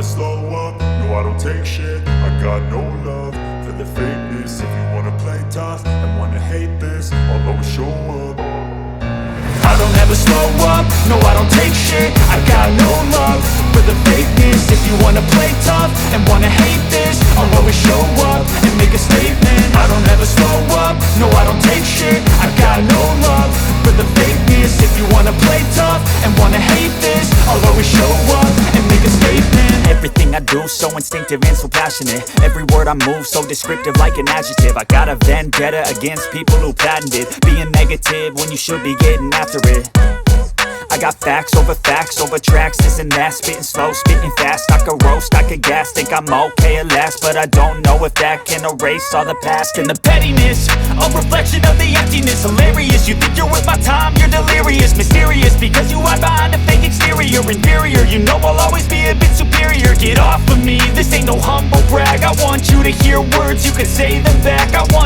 slow up, no I don't take shit. I got no love for the fakeness. If you wanna play tough and wanna hate this, I'll always show up. I don't ever slow up, no I don't take shit. I got no love for the fakeness. If you wanna play tough and wanna hate this, I'll always show up and make a statement. I don't ever slow up, no I don't take shit. I got no love for the fakeness. If you wanna play tough and wanna hate this, I'll always show up and make a statement. Everything I do so instinctive and so passionate. Every word I move so descriptive like an adjective. I got a vendetta against people who patented being negative when you should be getting after it. I got facts over tracks, this and that. Spitting slow, spitting fast. I could roast, I could gas. Think I'm okay at last, but I don't know if that can erase all the past. And the pettiness, a reflection of the emptiness. Hilarious, you think you're worth my time, you're delirious. Mysterious, because you hide behind a fake exterior. Inferior, you know I'll always be a bit superior. Get off of me, this ain't no humble brag. I want you to hear words, you can say them back. I want